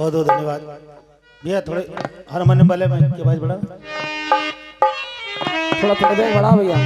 बहुत बहुत धन्यवाद भैया। थोड़े हारमोनियम वाले में की आवाज बढ़ा, थोड़ा पौधे बढ़ा भैया।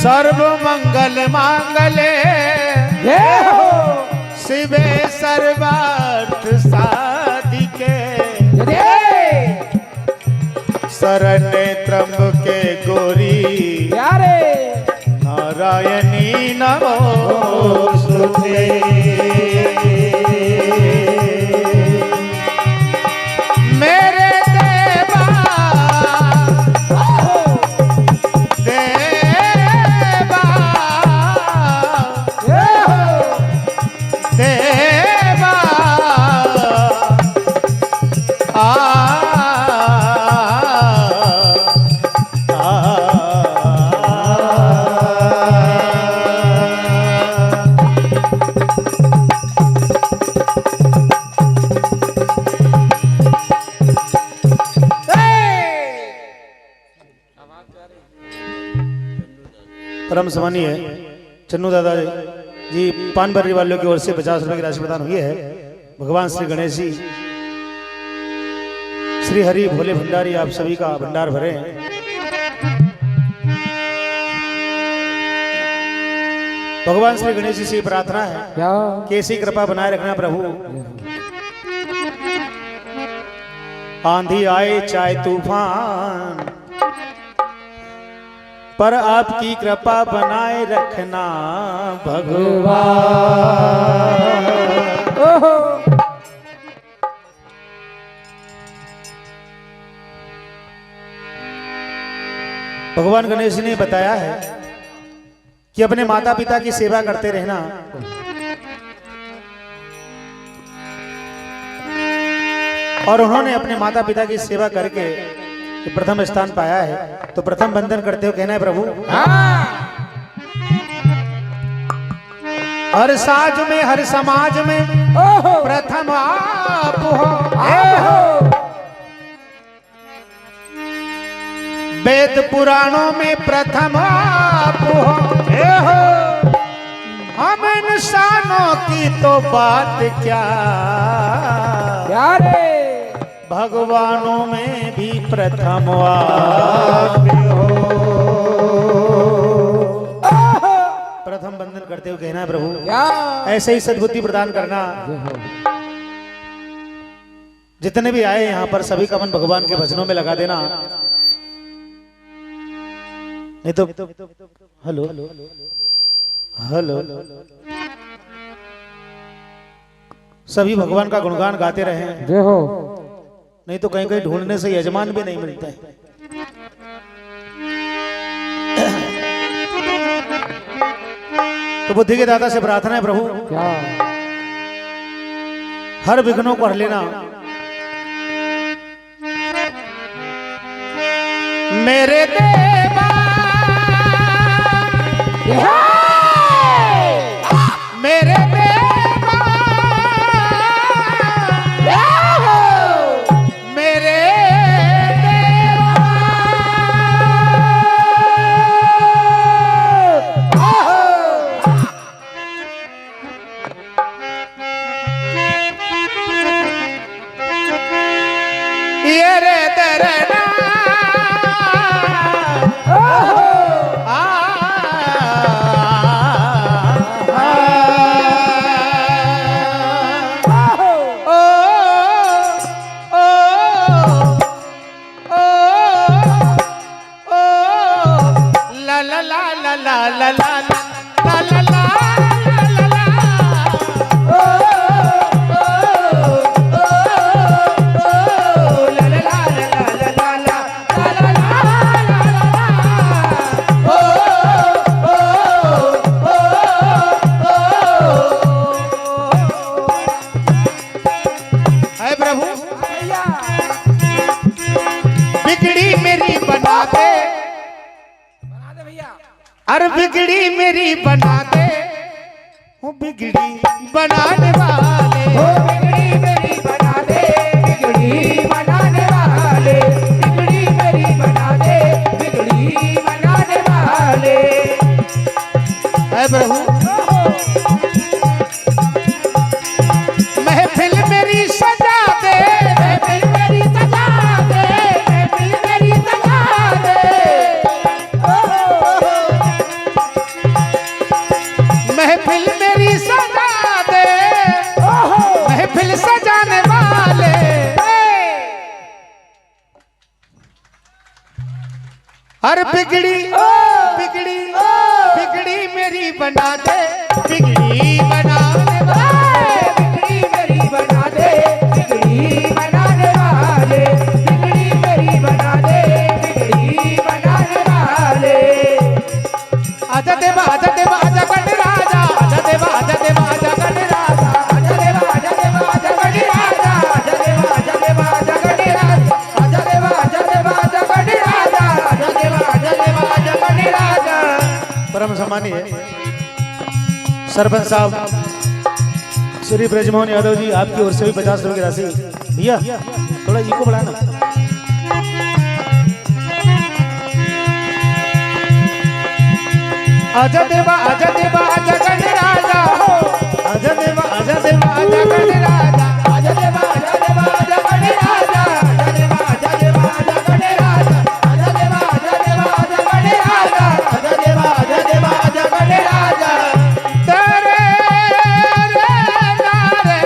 सर्व मंगल मांगले शिवे सर्वार्थ साधिके शरण्ये त्र्यंबके गौरी नारायणी नमोस्तुते। मेरे देवा देवा देवा परम सम्मानीय चन्नू दादा जी पान बर्री वालों की ओर से 50 रुपए की राशि प्रदान हुई है। भगवान श्री गणेश जी श्री हरि भोले भंडारी आप सभी का भंडार भरे। भगवान श्री गणेश जी से प्रार्थना है कि ऐसी कृपा बनाए रखना प्रभु। आंधी आए चाहे तूफान पर आपकी कृपा बनाए रखना भगवान। भगवान गणेश जी ने बताया है कि अपने माता पिता की सेवा करते रहना। और उन्होंने अपने माता पिता की सेवा करके प्रथम स्थान पाया है, तो प्रथम वंदन करते हो कहना है प्रभु। हर साज में हर समाज में प्रथम आप हो। वेद पुराणों में प्रथम आप हो। हम इंसानों की तो बात क्या रे, भगवानों में भी प्रथम आप हो। प्रथम बंधन करते हुए कहना है प्रभु ऐसे ही सद्बुद्धि प्रदान करना। जितने भी आए यहाँ पर सभी का मन भगवान के भजनों में लगा देना। नहीं तो हेलो हेलो सभी भगवान का गुणगान गाते रहे जय हो। नहीं तो कहीं कहीं ढूंढने से यजमान भी नहीं मिलते हैं। तो बुद्धि के दाता से प्रार्थना है प्रभु क्या हर विघ्नों को हर लेना। मेरे देवा मेरे देवा मेरे ये रे दरना अरे बिगड़ी मेरी बना दे हूँ बिगड़ी बनाने वाले हो बिगड़ी मेरी बना दे बिगड़ी बनाने वाले बिगड़ी मेरी बना दे बिगड़ी बनाने वाले है प्रभु महफिल मेरी सजा दे महफिल मेरी सजा दे महफिल मेरी सजा दे महफिल मेरी सजा दे महफिल सजाने वाले हर बिगड़ी बिगड़ी बिगड़ी मेरी बना दे बिगड़ी बनाने वाले बिगड़ी मेरी बना दे बिगड़ी बनाने वाले बिगड़ी मेरी बना दे बिगड़ी बनाने वाले आजा देवा आजा देवा आजा गण राजा आजा देवा आजा देवा आजा गण राजा आजा देवा आजा देवा आजा गण राजा आजा देवा आजा देवा आजा गण राजा आजा देवा आजा देवा आजा गण राजा आजा देवा आजा देवा आजा गण राजा। परम सम्मानीय सरपंच साहब श्री ब्रजमोहन यादव जी आपकी ओर से भी 50 रुपए की राशि भैया थोड़ा इको बढ़ाना। आजा देवा आजा देवा आजा गण राजा आजा देवा आजा देवा आजा गण राजा आजा देवा आजा देवा आजा गण राजा आजा देवा आजा देवा आजा गण राजा आजा देवा आजा देवा आजा गण राजा आजा देवा आजा देवा आजा गण राजा। तेरे रे नारे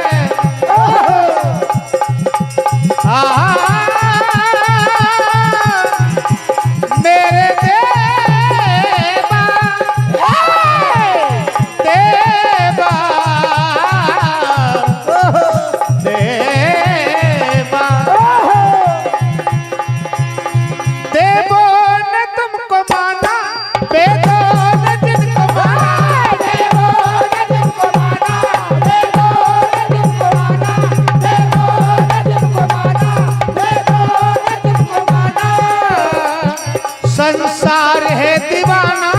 मेरे देवा देवा देवा देवो ने तुमको माना वेदो ने जिनको माना देवो ने तुमको माना देवो ने तुमको माना देवो ने तुमको माना देवो ने तुमको माना। संसार है दीवाना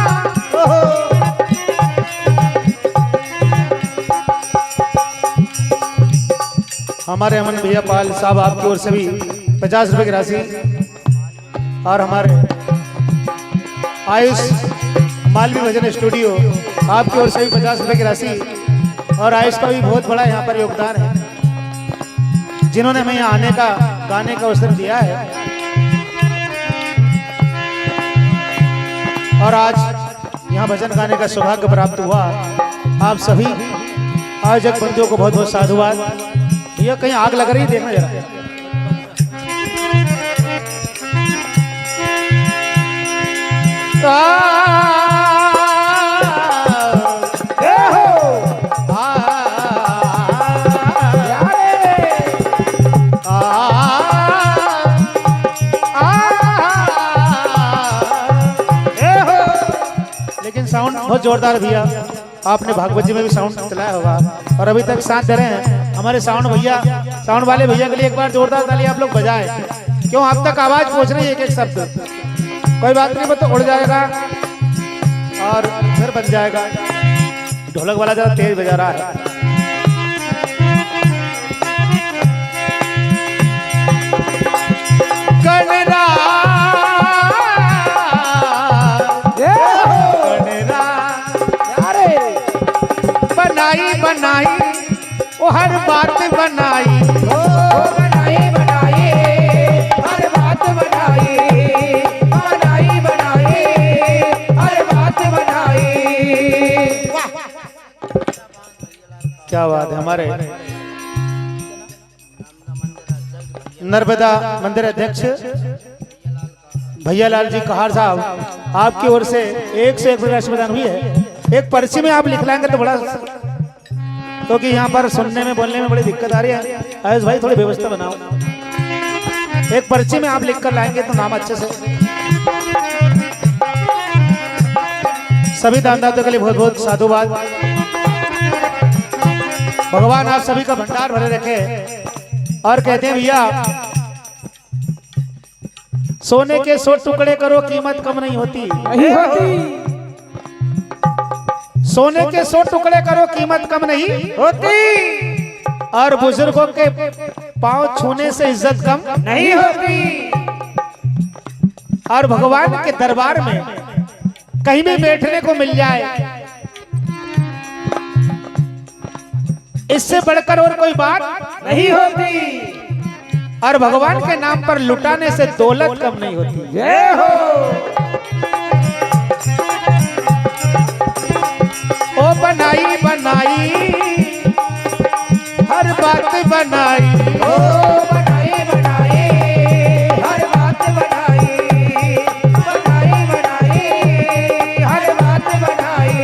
हमारे अमन भैया पाल साहब आपकी ओर से भी 50 रुपए की राशि और हमारे आयुष मालवी भजन स्टूडियो आपकी ओर से भी 50 रुपए की राशि और आयुष का भी बहुत बड़ा यहाँ पर योगदान है जिन्होंने हमें यहाँ आने का गाने का अवसर दिया है और आज यहाँ भजन गाने का सौभाग्य प्राप्त हुआ। आप सभी आयोजक बंधुओं को बहुत बहुत साधुवाद। भैया कहीं आग लग रही देखना जरा। जय हो लेकिन साउंड बहुत जोरदार भैया, आपने भागवत जी में भी साउंड चलाया होगा और अभी तक साथ दे रहे हैं हमारे साउंड भैया, साउंड वाले भैया के लिए एक बार जोरदार ताली आप लोग बजाएं। क्यों आप तक आवाज पहुंच रही है एक एक शब्द, कोई बात नहीं, वो तो उड़ जाएगा और फिर बन जाएगा। ढोलक वाला जरा तेज बजा रहा है। बनाई बनाई वो हर बात बनाई, बनाई बनाई हर बात बनाई, बनाई बनाई हर बात बनाई। क्या बात है। हमारे नर्मदा मंदिर अध्यक्ष भैया लाल जी कहार साहब, आपकी ओर से एक राष्ट्रप्रदान हुई है। एक पर्ची में आप लिख लाएंगे तो बड़ा, क्योंकि यहाँ पर सुनने में बोलने में बड़ी दिक्कत आ रही है। आयुष भाई थोड़ी व्यवस्था बनाओ, एक पर्ची में आप लिख कर लाएंगे तो नाम अच्छे से। सभी दानदाताओं के लिए बहुत बहुत साधुवाद। भगवान आप सभी का भंडार भरे रखे। और कहते हैं भैया, सोने के 100 टुकड़े करो कीमत कम नहीं होती, नहीं होती, सोने के 100 टुकड़े करो कीमत कम नहीं होती, और बुजुर्गों के पांव छूने से इज्जत कम नहीं होती। और भगवान के दरबार में कहीं भी बैठने को मिल जाए, इससे बढ़कर और कोई बात नहीं होती। और भगवान के नाम पर लुटाने से दौलत कम नहीं होती। जय हो ओ बनाई बनाई हर बात बनाई, ओ बनाई बनाई हर बात बनाई, बनाई बनाई हर बात बनाई।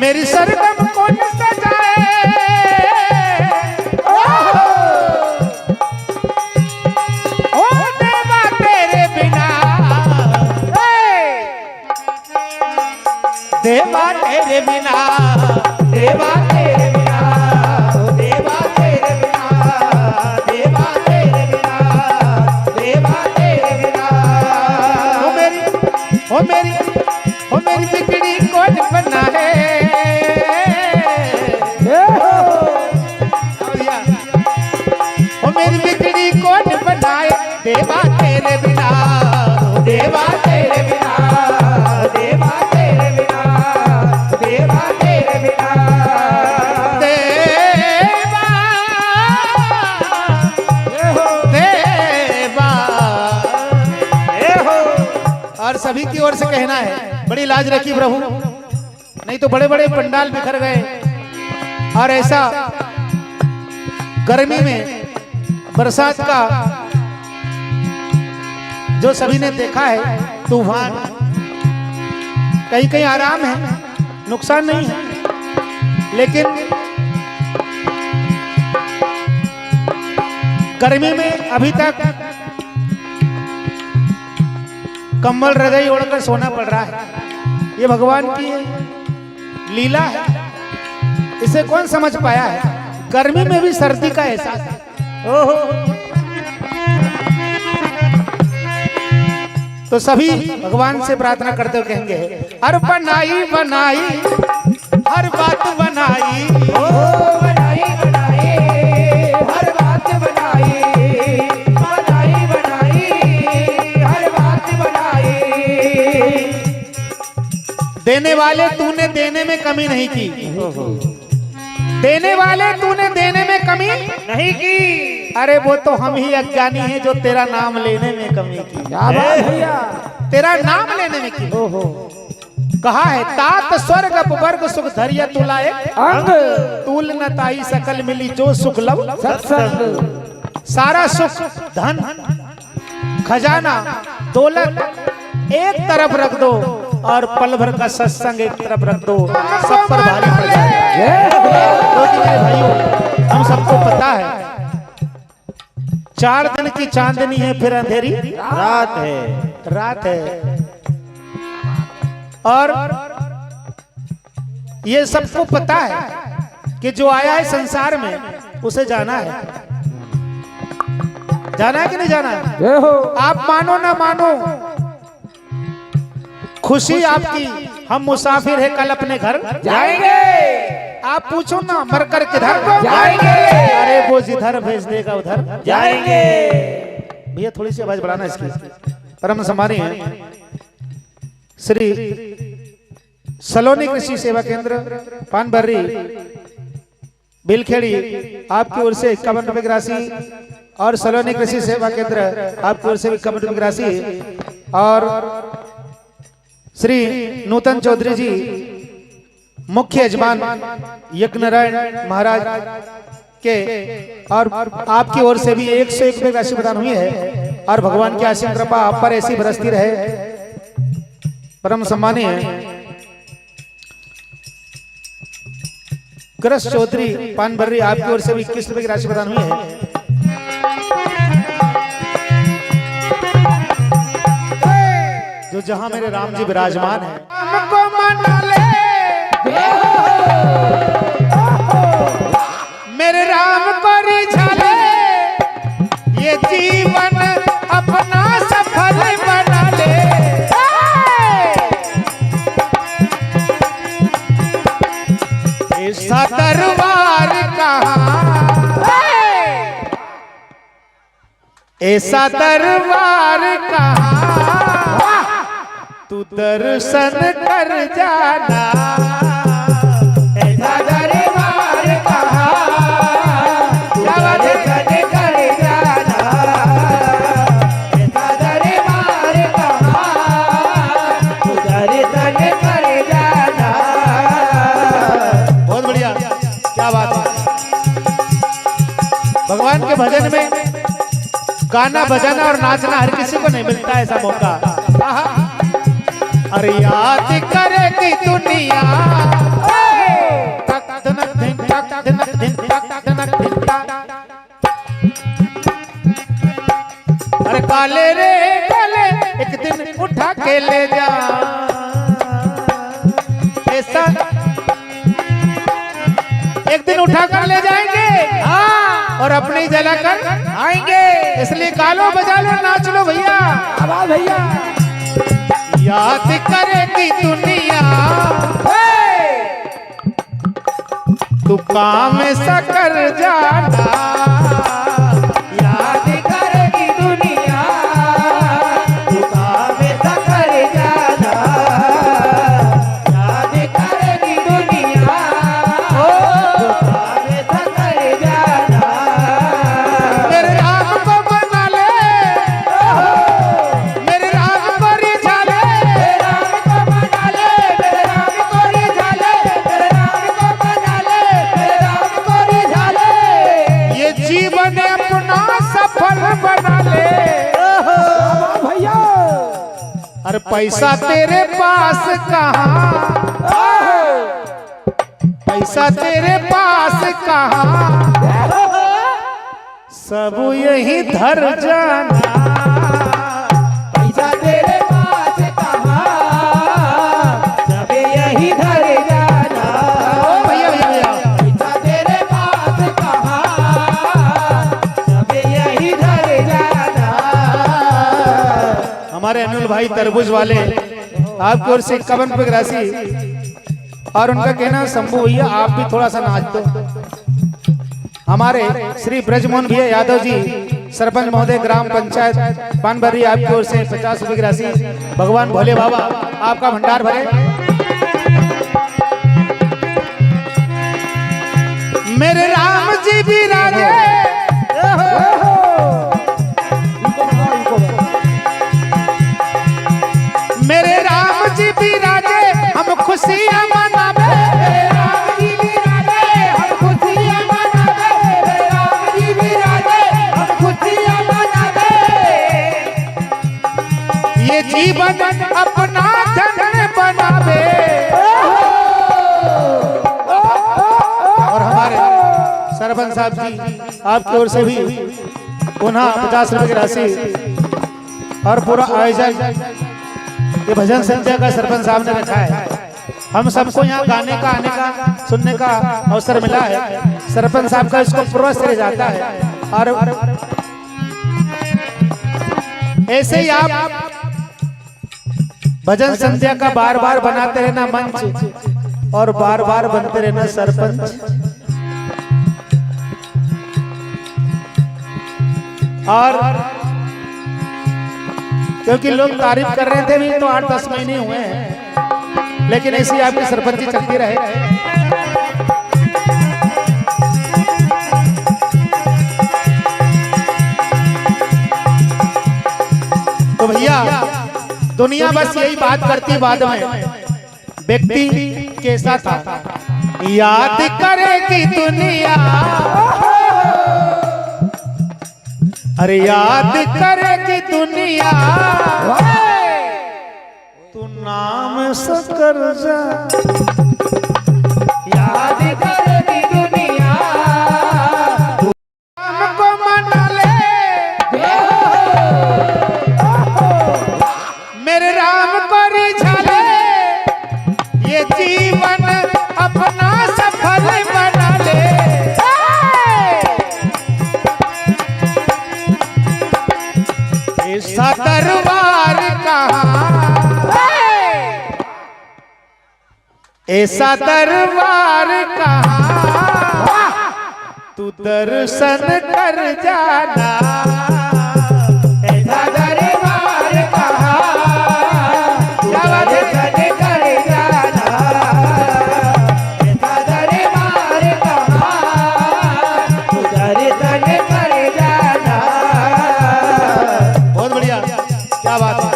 मेरी सरगम कौन सजाए, ओ देवा तेरे बिना, देवा तेरे बिना, देवा तेरे बिना, देवा तेरे बिना, देवा तेरे बिना, देवा तेरे बिना। ओ मेरी बिगड़ी कौन बना है, ओ मेरी बिगड़ी कौन बनाए, देवा तेरे बिना, देवा तेरे बिना, देवा तेरे बिना, देवा तेरे बिना। देवा देवा। और सभी की ओर से कहना है, बड़ी लाज रखी प्रभु, नहीं तो बड़े बड़े पंडाल बिखर गए। और ऐसा गर्मी में बरसात का जो सभी ने देखा है तूफान, कहीं कहीं आराम है, नुकसान नहीं है, लेकिन गर्मी में अभी तक कंबल रजाई ओढ़कर सोना पड़ रहा है। ये भगवान की लीला है, इसे कौन समझ पाया है। गर्मी में भी सर्दी का एहसास है। ओहो, तो सभी भगवान से प्रार्थना करते हुए कहेंगे, हर बनाई बनाई हर बात बनाई, ओ बनाई बनाई हर बात बनाई, बनाई बनाई हर बात बनाई। देने वाले तूने देने में कमी नहीं की, देने वाले तूने देने में कमी नहीं की। अरे वो तो हम ही अज्ञानी हैं जो तेरा नाम लेने में कमी की। क्या बात भैया, तेरा नाम लेने में की। ओहो, कहा है तात स्वर्ग अपवर्ग सुख धैर्य तुलाए, अंग तूल न ताई सकल मिली जो सुख लव। सत्संग, सारा सुख, धन, खजाना, दौलत एक तरफ रख दो और पल भर का सत्संग एक तरफ रख दो, सब पर भारी पड़ जाएगा। क्योंकि मेरे भाइयों हम सबको पता है 4 दिन की चांदनी है फिर अंधेरी रात है। और ये सबको पता है कि जो आया है संसार में उसे जाना है। जाना है कि नहीं जाना है? आप मानो ना मानो, खुशी आपकी, हम मुसाफिर है कल अपने घर जाएंगे। आप पूछो ना मरकर किधर जाएंगे। अरे वो जिधर भेज देगा उधर जाएंगे। भैया थोड़ी सी आवाज बढ़ाना इसकी। परम सम्मानी है श्री सलोनी कृषि सेवा केंद्र पानबर्री बिलखेड़ी आपकी ओर से 51 रुपए की राशि, और सलोनी कृषि सेवा केंद्र आपकी ओर से 51 रुपए की राशि, और श्री नूतन चौधरी जी मुख्य यजमान यज्ञनारायण महाराज के और आपकी ओर से भी 101 रुपए की राशि प्रदान हुई है। और भगवान की आशीष कृपा आप पर ऐसी बरसती रहे। परम सम्मानी है कृष चौधरी पानबर्री आपकी ओर से भी 21 रुपए की राशि प्रदान हुई है। जो जहां मेरे राम जी विराजमान है, हमको मना ले मेरे राम को रिझा ले, ये जीवन अपना सफल बना ले। ऐसा दरबार कहाँ, ऐसा दरबार कहाँ, तू दर्शन कर जाना। ऐसा दरबार कहाँ, तू दर्शन कर जाना। ऐसा दरबार कहाँ, तू दर्शन कर जाना। बहुत बढ़िया, क्या बात है। भगवान के भजन में गाना बजाना और नाचना हर किसी को नहीं मिलता है ऐसा मौका। अरे याद करेगी दुनिया, अरे काले रे काले एक दिन उठा के ले जा, ऐसा एक दिन उठा कर ले जाएंगे और अपनी जला कर आएंगे। इसलिए गालो बजा लो नाच लो भैया, आवाज भैया। याद करेगी दुनिया तू काम सा कर जाना। याद करेगी दुनिया तू काम सा कर जाना। याद करेगी दुनिया तू काम सा कर जाना। मेरे राम को बना ले, मेरे राम को रिझा ले, मेरे राम को बना ले, मेरे राम को रिझा ले, मेरे राम को बना ले, मेरे राम को रिझा ले। ये जीवन अपना सफल बना ले। भैया अरे पैसा तेरे पास कहाँ, पैसा तेरे पास कहाँ, सब यही धर जाना। पैसा तेरे पास कहाँ, जब यही धर जाना। ओ भैया भैया भैया, पैसा तेरे पास कहाँ, जब यही धर जाना। हमारे अनिल भाई तरबूज वाले आपकी ओर से 51 रुपए की राशि, और उनका कहना शंभू भैया आप भी थोड़ा सा नाच दो। हमारे श्री ब्रजमोहन भैया यादव जी सरपंच महोदय ग्राम पंचायत पानबर्री आपकी ओर से 50 रुपए की राशि। भगवान भोले बाबा आपका भंडार भरे। मेरे राम जी भी राजे, मेरे राम जी भी राजे हम खुशियां मनावे। मेरे राम जी भी राजे हम खुशियाँ मनावे। मेरे राम जी भी राजे हम खुशियाँ मनावे। ये जीवन सरपंच साहब जी आपकी ओर से भी पुनः 50 रुपए की राशि और पूरा आयोजन ये भजन संध्या का सरपंच साहब ने रखा है। हम सबको यहाँ गाने का, आने का, सुनने का अवसर मिला है। सरपंच साहब का इसको पूरा श्रेय जाता है। और ऐसे ही आप भजन संध्या का बार बार बनाते रहना मंच और बार बार बनते रहना सरपंच। और क्योंकि लोग तारीफ कर रहे थे भी तो 8-10 महीने हुए हैं, लेकिन ऐसी आपकी सरपंची चलती रहे। तो भैया दुनिया बस यही बात करती बाद में व्यक्ति कैसा था याद करेगी दुनिया, अरे याद करेगी दुनिया तू नाम सकर जा, याद करेगी दुनिया हमको मना ले मेरे राम को रिझाले, ये जीवन अपना सफल बना ले। ऐसा दरबार कहाँ, ऐसा दरबार कहाँ तू दर्शन कर जाना, ऐसा दरबार कहाँ तू दर्शन कर जाना, ऐसा दरबार कहाँ तू दर्शन कर जाना। बहुत बढ़िया, क्या बात है।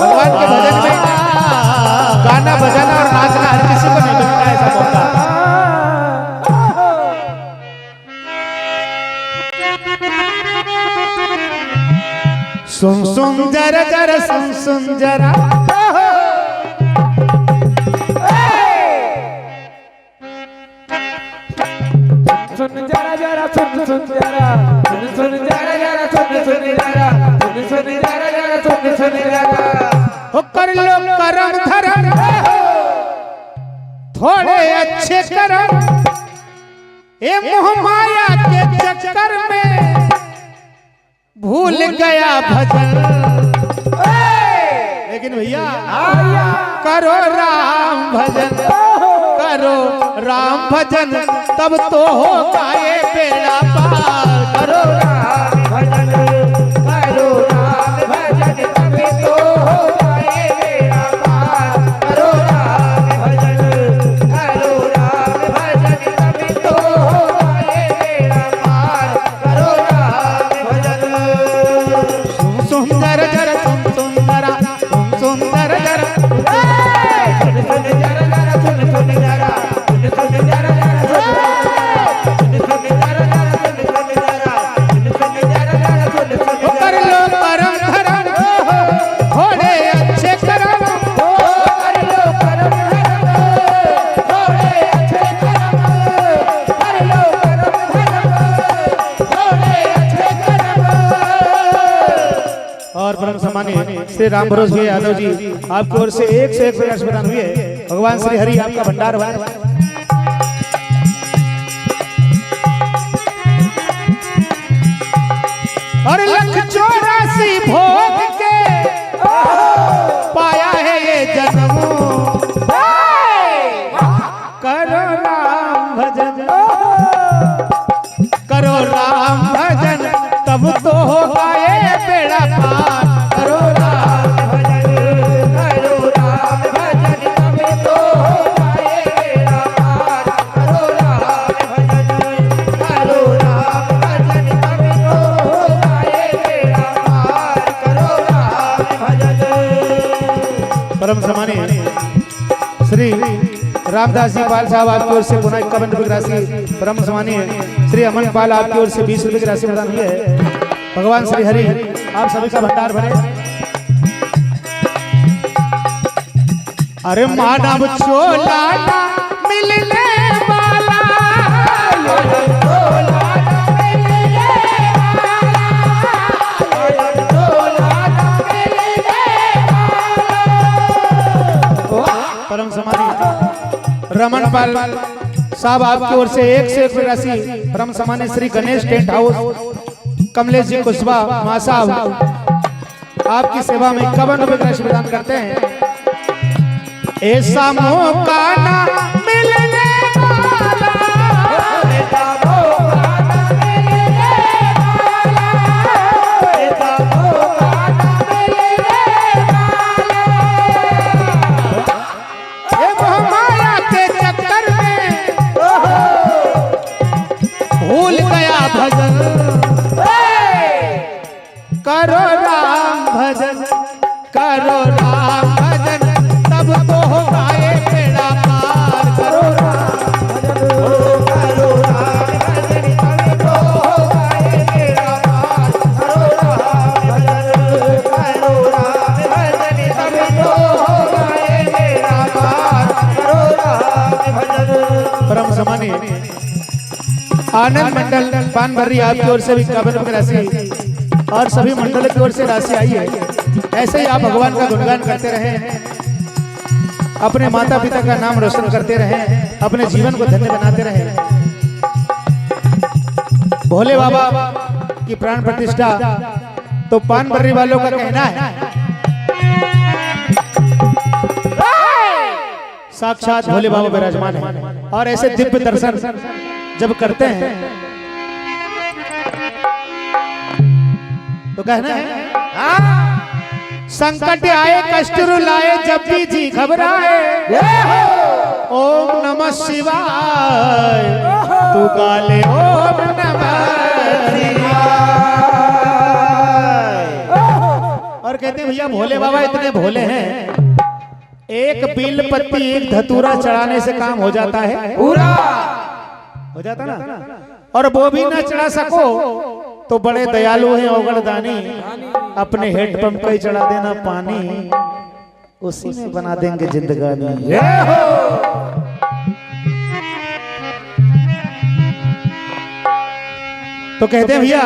भगवान के भजन में गाना बजाना और नाचना हर किसी को नहीं मिलता है ऐसा मौका। सुन सुन जरा जरा सुन सुन जरा, सुन जरा जरा सुन सुन जरा सुन सुन जरा जरा सुन सुन जरा सुन सुन जरा जरा सुन सुन जरा। हो कर लो करम धर्म थोड़े अच्छे करम, ए मोह माया के चक्कर में भूल गया भजन। लेकिन भैया करो राम भजन, करो राम भजन तब तो होगा ये बेड़ा पार। करो राम भजन करो राम भजन तभी तो होगा ये बेड़ा पार। करो राम भजन करो राम भजन तभी तो होगा ये बेड़ा पार। करो राम भजन। सुंदर जर सुन सुंदरा सुन सुंदर जर सुन सुन जरा जरा सुन सुन जरा सुन सुन जरा जरा सुन सुन जरा जरा सुन सुन जरा सुन सुन जरा जरा सुन सुन कर लो करम धर्म थोड़े अच्छे करम, कर लो करम धर्म थोड़े अच्छे करम। कर लो करम धर्म थोड़े अच्छे करम। और परम सम्मानीय श्री राम भरोस भैया यादव जी आपकी ओर से 1 से 1 प्रयास प्रदान हुए। भगवान श्री हरि आपका भंडार बनाए। और 184 भोग के पाया है ये जन्म, करो राम भजन, करो राम भजन तब तो होगा ये बेड़ा पार। करो राम भजन करो राम भजन तभी तो होगा ये बेड़ा पार। करो राम भजन करो राम भजन तभी तो होगा ये बेड़ा पार। करो राम भजन। परम सम्मानीय श्री रामदास जी पाल साहब आपकी ओर से पुनः 51 रुपये की राशि। परम सम्मानीय श्री अमन पाल आपकी ओर से 20 रुपये की राशि प्रदान हुई है। भगवान श्री हरि आप सभी का भंडार भरे। अरे मानव चोला मिलने वाला रमन पाल साहब आपकी ओर से 101 राशि परम सम्मान्य श्री गणेश टेंट हाउस कमलेश जी कुशवाहा मां साहब आपकी सेवा में 51 रुपए राशि प्रदान करते हैं। ऐसा मौका ना मिलने वाला, ऐसा मौका ना मिलने वाला, ऐसा मौका ना मिलने वाला। ये मोहमाया के चक्कर में भूल गया भजन, करो राम भजन, करो राम भजन, तब तो होगा ये बेड़ा पार। करो राम भजन, करो राम भजन तब तो होगा ये बेड़ा पार। करो राम भजन, करो राम भजन तब तो होगा ये बेड़ा पार। करो राम भजन। परम सम्मानीय आनंद मंडल पानभरी आपकी ओर से भी 51 रुपए राशि और सभी मंडल की ओर से राशि आई है। ऐसे ही आप भगवान का गुणगान करते रहें, अपने माता पिता का नाम रोशन करते रहें, अपने जीवन को धन्य बनाते रहें। भोले बाबा की प्राण प्रतिष्ठा तो पानभरी वालों का कहना है साक्षात भोले बाबा विराजमान है। और ऐसे दिव्य दर्शन जब करते हैं तो कहना है संकट आए कष्ट रुलाए जब भी जी घबराए, ओम नमः शिवाय तू काले ओम नमः शिवाय। और कहते हैं भैया भोले बाबा इतने भोले हैं, एक बील पत्ती एक धतूरा चढ़ाने से काम हो जाता है, पूरा हो जाता ना। और वो भी ना चढ़ा सको तो बड़े दयालु हैं ओगड़दानी, अपने हेड पंप पे ही चढ़ा देना पानी, उसी में बना देंगे जिंदगानी। तो कहते हैं भैया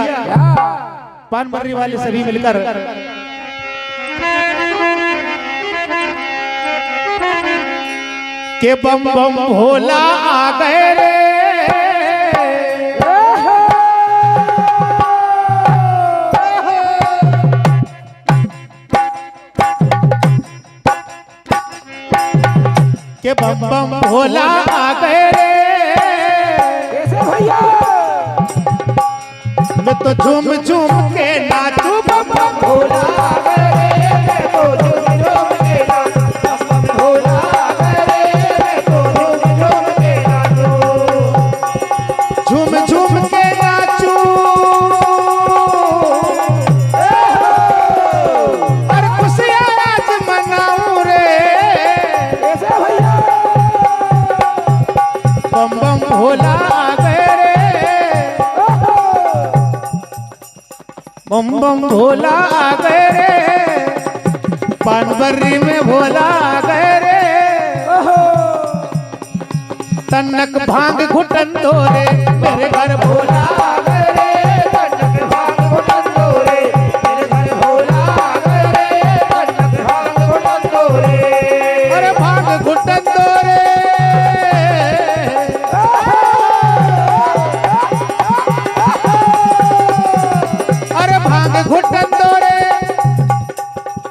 पानभरी वाले सभी मिलकर के बम बम भोला आ गए रे, के बम बम भोला आ गए रे। कैसे भैया मैं तो झूम झूम के नाचू बम बम भोला आ गए रे, मैं तो झूम झूम के नाचूं। बम बम भोला आ गए रे, मैं तो झूम झूम के नाचूं। झूम झूम के नाचू और खुशियाँ आज मनाऊं रे। कैसे भैया बम बम भोला आ गए रे, बम बम भोला आ गए रे, पानभरी में भोला आ गए रे। तनक भांग घुटन तोरे मेरे घर भोला आ गए रे, कनक भांग घुटन तोरे मेरे घर भोला आ गए रे, कनक भांग घुटन तोरे। अरे भांग घुटन तोरे, अरे भांग घुटन तोरे,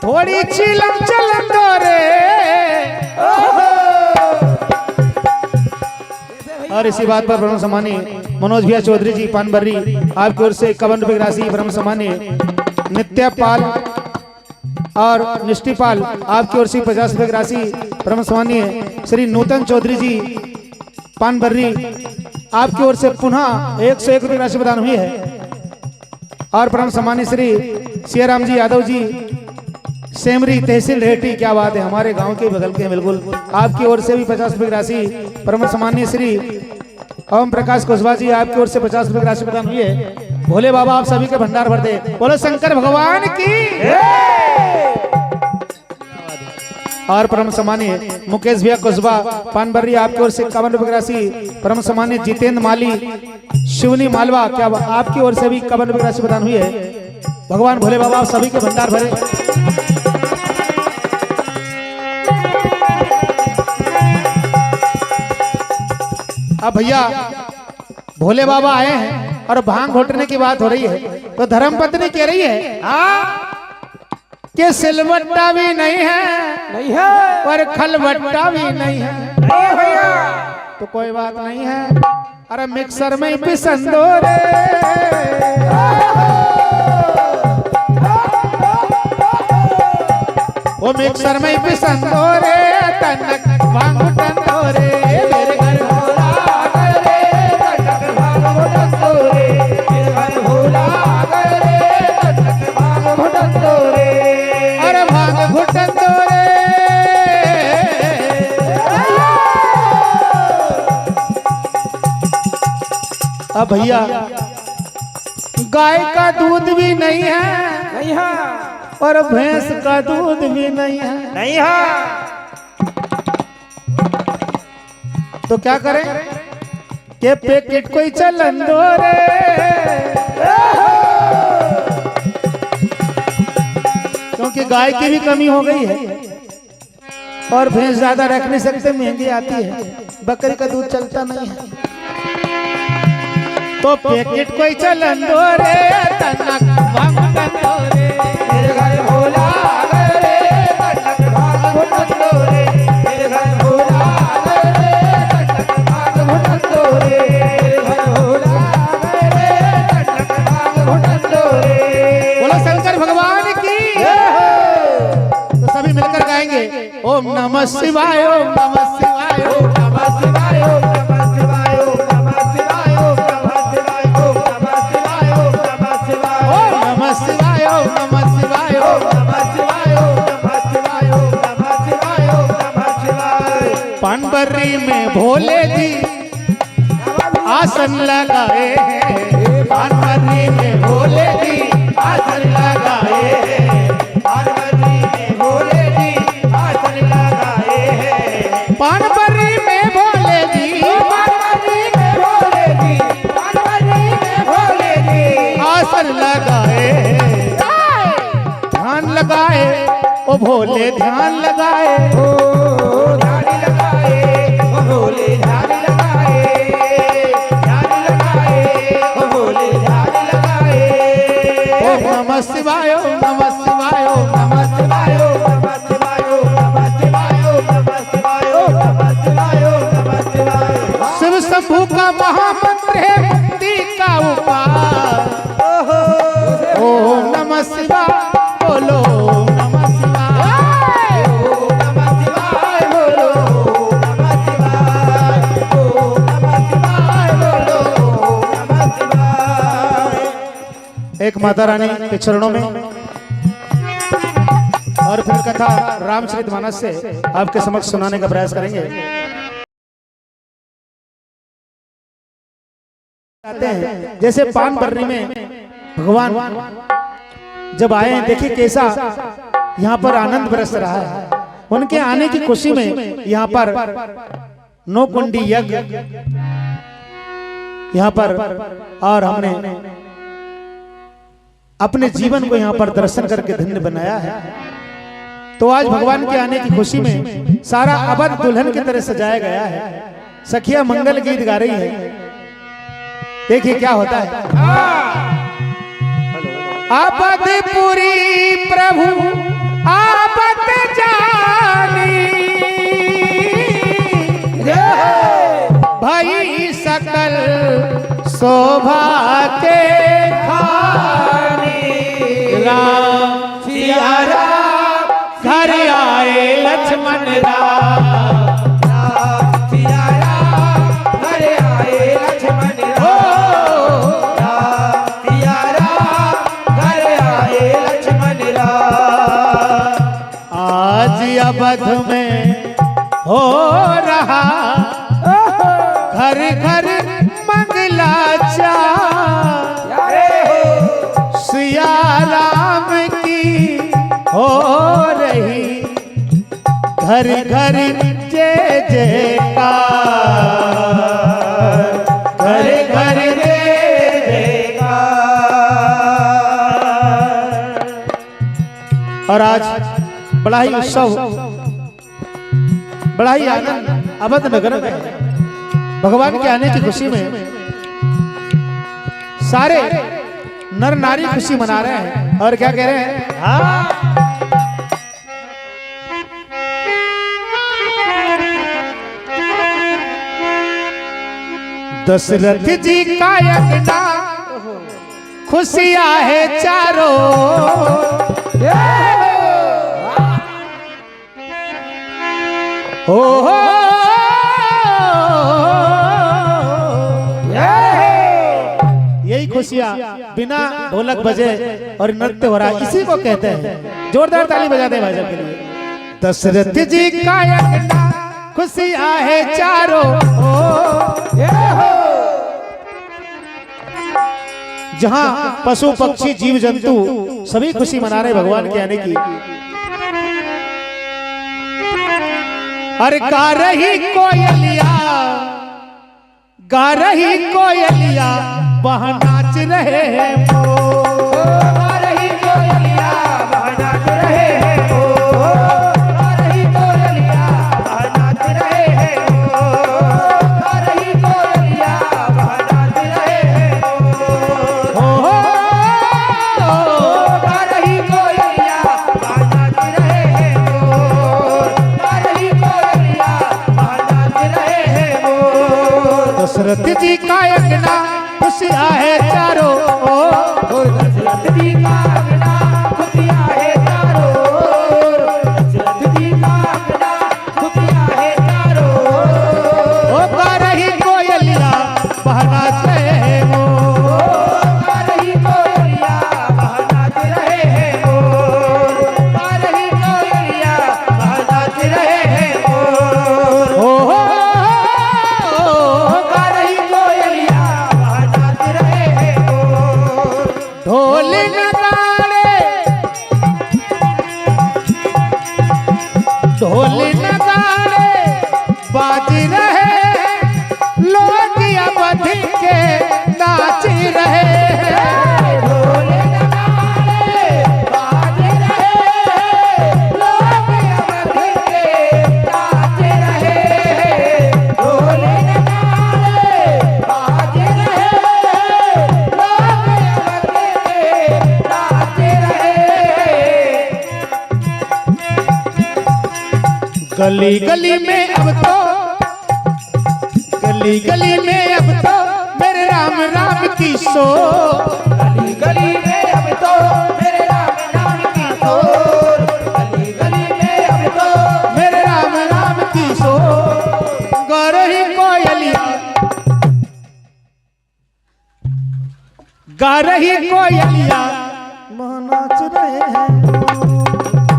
थोड़ी चिलम चलन तोरे। और इसी बात पर ब्रह्म सम्मानीय मनोज भैया चौधरी जी पानभरी आपकी ओर से 51 रुपए की राशि, ब्रह्म सम्मानीय नित्यपाल और निष्ठिपाल आपकी ओर से 50 रुपए की राशि, ब्रह्म सम्मानीय श्री नूतन चौधरी जी पानभरी आपकी ओर से पुनः 101 रुपए की राशि प्रदान हुई है। और ब्रह्म सम्मानीय श्री सियाराम जी यादव जी सेमरी तहसील रेहटी, क्या बात है, हमारे गांव के बगल के बिल्कुल, आपकी ओर से भी 50 रुपए की राशि, परम सम्मानीय श्री ओम प्रकाश कुशवाहा जी आपकी ओर से 50 रुपए की राशि प्रदान हुई है। भोले बाबा आप सभी के भंडार भर दे, बोलो शंकर भगवान की। और परम सम्मानीय मुकेश भैया कुशवाहा पानभरी आपकी ओर से 51 रुपए की राशि, परम सम्मानीय जितेंद्र माली शिवनी मालवा, क्या आपकी ओर से भी 51 रुपए की राशि प्रदान हुई है। भगवान भोले बाबा आप सभी के भंडार भरे। अब भैया भोले बाबा आए हैं और भांग घोटने की बात हो रही है, तो धर्मपत्नी कह रही है कि सिलवट्टा भी नहीं है और खलवट्टा भी नहीं है। भैया तो कोई बात नहीं है, अरे मिक्सर में ही पिसन दो रे। वो मिक्सर में ही पिसन दो रे, तनक भांग घुटन दो रे। मेरे घर भोला करे तनक भांग घुटन दो रे, मेरे घर भोला करे तनक भांग घुटन दो रे। अरे भांग घुटन दो रे। अब भैया गाय का दूध भी नहीं है और भैंस का दूध भी नहीं है, तो क्या करें के पैकेट कोई चलन दो रे। क्योंकि गाय की भी कमी हो गई है और भैंस ज्यादा रख नहीं सकते, महंगी आती है, बकरी का दूध चलता नहीं है, तो पैकेट कोई चलन दो रे, तनक भांग घुटन दो रे। मेरे घर भोला करे तनक भांग घुटन दो रे, मेरे घर भोला करे तनक भांग घुटन दो रे, मेरे घर भोला करे तनक भांग घुटन दो रे। बोलो शंकर भगवान की। तो सभी मिलकर गाएंगे ओम नमः शिवाय, ओम नमः शिवाय, ओम नमः शिवाय, ओम नमः शिवाय, ओम नमः शिवाय, ओम नमः शिवाय, ओम नमः शिवाय, ओम नमः शिवाय, ओम नमः शिवाय, ओम नमः शिवाय, ओम नमः शिवाय, ओम नमः शिवाय, ओम नमः शिवाय, ओम नमः शिवाय। पानबर्री में भोले जी आसन लगाए हैं, पानबर्री में भोले जी आसन लगाए हैं, पार्वती में भोले जी आसन लगाए हैं, पानबर्री में भोले जी, पार्वती में भोले जी, पार्वती में भोले जी आसन लगाए हैं। ध्यान लगाए ओ भोले, ध्यान लगाए। ओ ध्यान लगाए, ओ भोले ध्यान लगाए, ध्यान लगाए, ओ भोले ध्यान लगाए। ओम नमः शिवाय, ओम नमः शिवाय, ओम नमः शिवाय, ओम नमः शिवाय, ओम नमः शिवाय, ओम नमः शिवाय, ओम नमः शिवाय, ओम नमः शिवाय। शिव शंभू का महामंत्र है मुक्ति का उपाय। ओम नमः शिवाय, बोलो ओम नमः शिवाय, ओम नमः शिवाय, बोलो ओम नमः शिवाय, ओम नमः शिवाय, बोलो ओम नमः शिवाय। एक माता रानी के चरणों में और फिर कथा रामचरितमानस से आपके समक्ष सुनाने का प्रयास करेंगे। आते हैं जैसे पानबर्री में भगवान जब आए, देखिए कैसा यहाँ पर आनंद बरस रहा है। उनके आने की खुशी में यहाँ पर नौकुंडी यज्ञ यहाँ पर, और हमने अपने जीवन को यहाँ पर दर्शन करके धन्य बनाया है। तो आज भगवान के आने की खुशी में सारा अवध दुल्हन की तरह सजाया गया है। सखिया मंगल गीत गा रही है, देखिए क्या होता है। अवधपुरी प्रभु आपत जानी, भई सकल शोभा के खानी। राम सिया राम घर आए लक्ष्मण राम, राम सिया राम घर आए लक्ष्मण राम, राम सिया राम घर आए लक्ष्मण राम। आज अवध में हो रहा घर घर मंगलाचार। सिया राम की हो रही घर घर जय जयकार, घर घर जय जयकार। और आज बड़ा ही उत्सव, बड़ा ही आनंद अवध नगर में। भगवान के आने की खुशी में सारे नर नारी खुशी मना रहे हैं और क्या कह रहे हैं? हाँ दशरथ जी का यज्ञ खुशियां है चारों। हो यही खुशियां बिना ढोलक बजे और नृत्य हो रहा है, इसी को कहते हैं। जोरदार ताली बजा दे भाई साहब के लिए। दशरथ जी का यज्ञ खुशियां है चारों। जहां पशु पक्षी जीव जंतु सभी खुशी मना रहे भगवान के आने की। अरे गा रही कोयलिया, गा रही कोयलिया, वहां नाच रहे हैं मोर। गा रही कोयलिया वहाँ नाच रहे हैं मोर। गा रही कोयलिया वहाँ नाच रहे हैं मोर। गा रही कोयलिया वहाँ नाच रहे हैं मोर। हो गा रही कोयलिया वहाँ नाच रहे हैं मोर। गा रही कोयलिया वहाँ नाच रहे हैं मोर। दशरथ जी का यज्ञ खुशियां है चारों। दशरथ जी का अंगना खुशियां है चारों। दशरथ जी का अंगना खुशियां है चारों। ओ गा रही कोयलिया वहां नाच रहे हैं मोर। गा रही कोयलिया वहाँ नाच रहे हैं मोर। गा रही कोयलिया वहाँ नाच रहे हैं मोर। हो गा रही कोयलिया वहाँ नाच रहे हैं मोर। ढोल नगाड़े, ढोल नगाड़े बाज रहे हैं, लोग अवध के नाच रहे हैं। ढोल नगाड़े बाज रहे हैं, लोग अवध के नाच रहे हैं। ढोल नगाड़े बाज रहे हैं, लोग अवध के नाच रहे हैं। गली गली में अब तो, गली गली में अब तो मेरे राम राम की सो। गली गली में अब तो मेरे राम नाम की शोर। गली गली में अब तो मेरे राम राम की सो। गा रही कोयलिया, गा रही कोयलिया वहाँ नाच रहे हैं।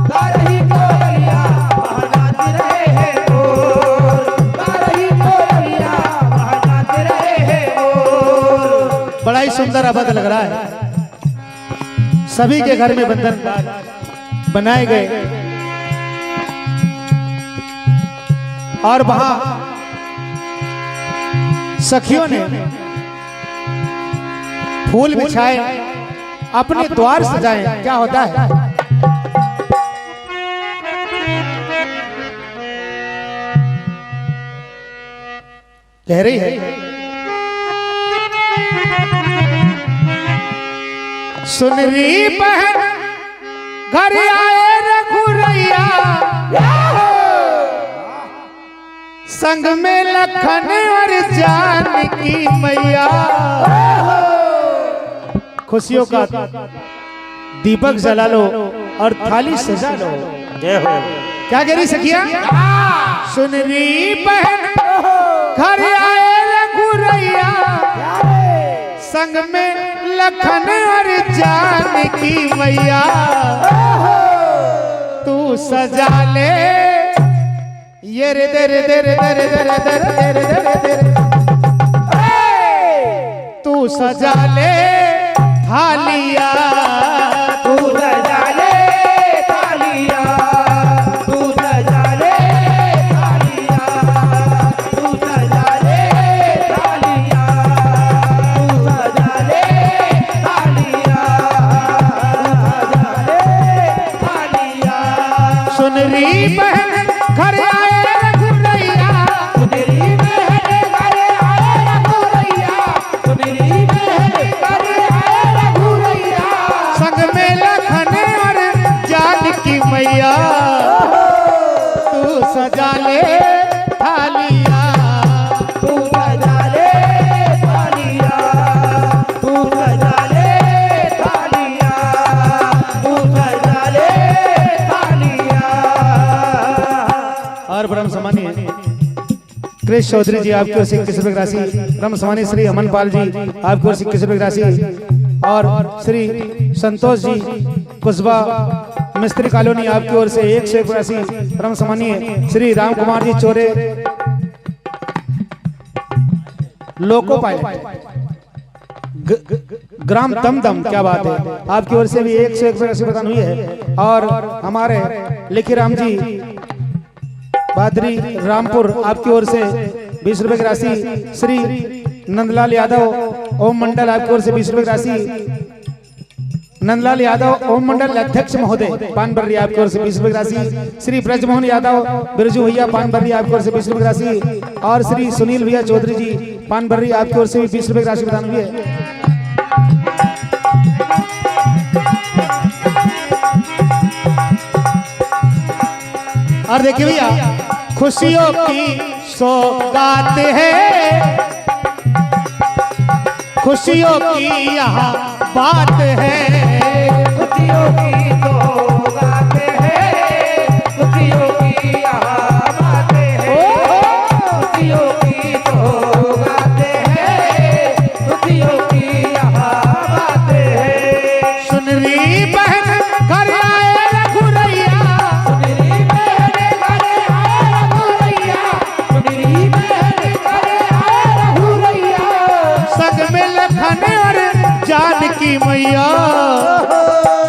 गा रही कोयलिया वहाँ नाच रहे हैं मोर। गा रही कोयलिया वहाँ नाच रहे हैं मोर। बड़ा ही सुंदर अवध लग रहा है। सभी के घर में बंधन बनाए गए और वहां सखियों ने फूल बिछाए, अपने द्वार सजाए। क्या होता है? कह रही है सुनरी बहन घर आए रघुरैया, संग में लखन और जानकी मैया। खुशियों का दीपक जला लो और थाली सजा लो। जय हो। क्या कह रही सखिया? सुनरी बहन घर आए रघुरैया, संग में लखन और जानकी मैया। तू सजा ले ये रे दे रे दे रे दे रे दे रे दे रे दे रे दे रे। तू सजा ले थालिया, तू सजा ले थालिया। तू सजा ले थालिया। तू सजा ले थालिया। तू सजा ले थालिया। तू सजा ले थालिया। सुनरी बहन घर आए रघुरैया, सुनरी बहन घर कृष चौधरी जी आपकी ओर से 21 रुपए की राशि, ब्रह्म समानी श्री अमन पाल जी आपकी ओर से 21 रुपए की राशि, और श्री संतोष जी कुशबा मिस्त्री कॉलोनी आपकी ओर से 101 राशि, ब्रह्म समानी श्री राम कुमार जी चोरे लोको पायलट ग्राम दमदम, क्या बात है, आपकी ओर से भी 101 राशि प्रदान हुई है। और हमारे लिखी राम जी बादरी रामपुर आपकी ओर से 20 रुपए की राशि, श्री नंदलाल यादव ओम मंडल आपकी ओर से 20 रुपए की राशि, नंदलाल यादव ओम मंडल अध्यक्ष महोदय पानबर्री आपकी ओर से 20 रुपए की राशि, श्री ब्रजमोहन यादव बिरजू भैया पानबर्री आपकी ओर से 20 रुपए की राशि, और श्री सुनील भैया चौधरी जी पानबर्री आपकी ओर से भी 20 रुपए की राशि प्रदान हुई है। और देखिए भैया, खुशियों की सौगात है, खुशियों की यहाँ बात है, खुशियों की तो बात है, खुशियों की यहाँ बात है, खुशियों की तो बात है, खुशियों की यहाँ बात है। सुन री बहन घर आए रघुरैया, सुनरी बहन घरे आए रघुरैया, सुनरी बहन घरे आए रघुरैया, संग में लखन और जानकी मैया,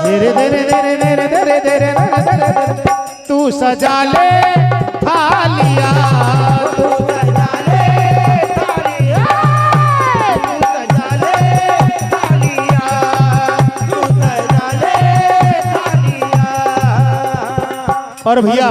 धीरे धीरे धीरे धीरे धीरे धीरे धीरे तू सजा ले थालिया, तू सजा ले थालिया, तू सजा ले थालिया, तू सजा ले थालिया। और भैया